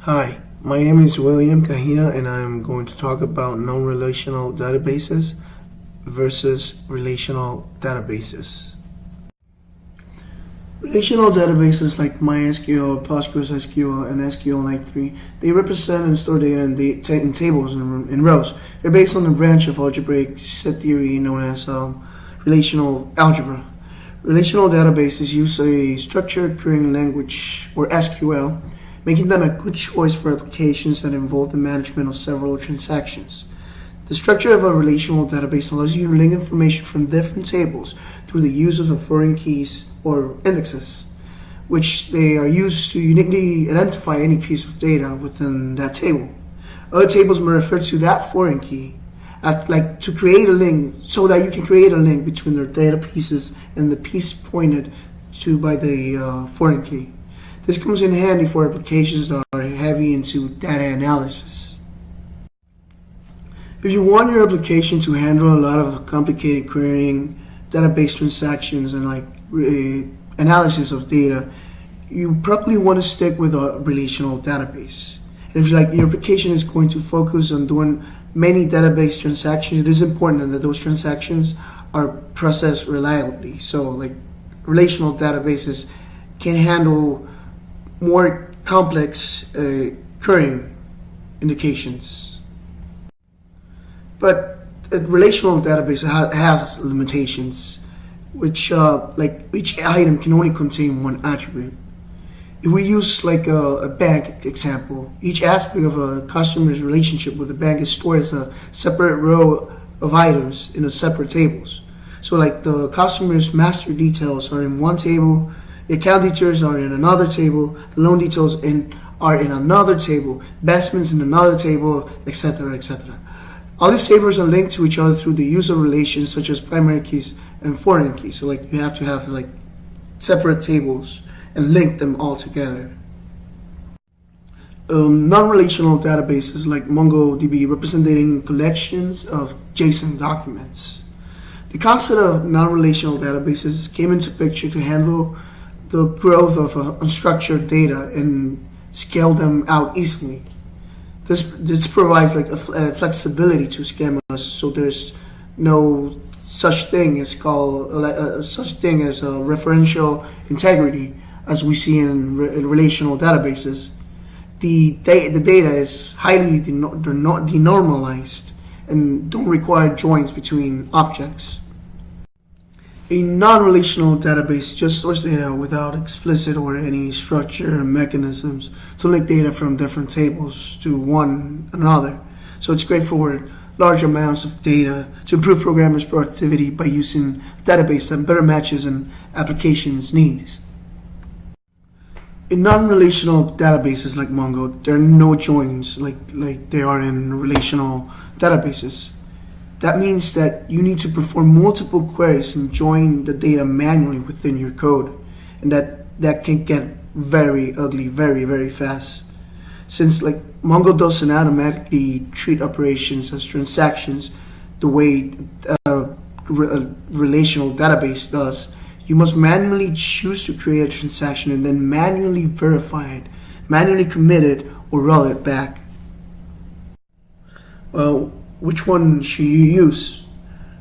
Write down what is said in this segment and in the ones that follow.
Hi, my name is William Kahina and I'm going to talk about non-relational databases versus relational databases. Relational databases like MySQL, PostgreSQL, and SQLite3, they represent and store data in tables and in rows. They're based on the branch of algebraic set theory known as relational algebra. Relational databases use a structured querying language, or SQL, making them a good choice for applications that involve the management of several transactions. The structure of a relational database allows you to link information from different tables through the use of foreign keys or indexes, which they are used to uniquely identify any piece of data within that table. Other tables may refer to that foreign key to create a link, so that you can create a link between their data pieces and the piece pointed to by the foreign key. This comes in handy for applications that are heavy into data analysis. If you want your application to handle a lot of complicated querying, database transactions, and analysis of data, you probably want to stick with a relational database. And if your application is going to focus on doing many database transactions, it is important that those transactions are processed reliably. So relational databases can handle more complex querying indications. But a relational database has limitations, which each item can only contain one attribute. If we use a bank example, each aspect of a customer's relationship with the bank is stored as a separate row of items in a separate tables. So the customer's master details are in one table, the account details are in another table, the loan details are in another table, investments in another table, etc., etc. All these tables are linked to each other through the use of relations such as primary keys and foreign keys. So you have to have separate tables and link them all together. Non-relational databases like MongoDB representing collections of JSON documents. The concept of non-relational databases came into picture to handle the growth of unstructured data and scale them out easily. This provides a flexibility to schemas, so there's no such thing as referential integrity as we see in relational databases. The data is highly denormalized and don't require joins between objects. A non-relational database just stores data without explicit or any structure or mechanisms to link data from different tables to one another. So it's great for large amounts of data to improve programmers' productivity by using a database that better matches an application's needs. In non-relational databases like Mongo, there are no joins like there are in relational databases. That means that you need to perform multiple queries and join the data manually within your code, and that can get very ugly very, very fast. Since Mongo doesn't automatically treat operations as transactions the way a relational database does, you must manually choose to create a transaction and then manually verify it, manually commit it, or roll it back. Well, which one should you use?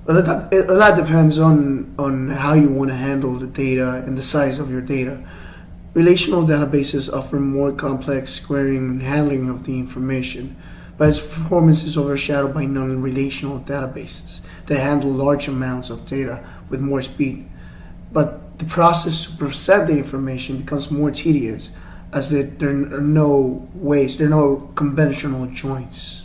Well, a lot depends on how you want to handle the data and the size of your data. Relational databases offer more complex querying and handling of the information, but its performance is overshadowed by non-relational databases that handle large amounts of data with more speed. But the process to process the information becomes more tedious, as there are no conventional joins.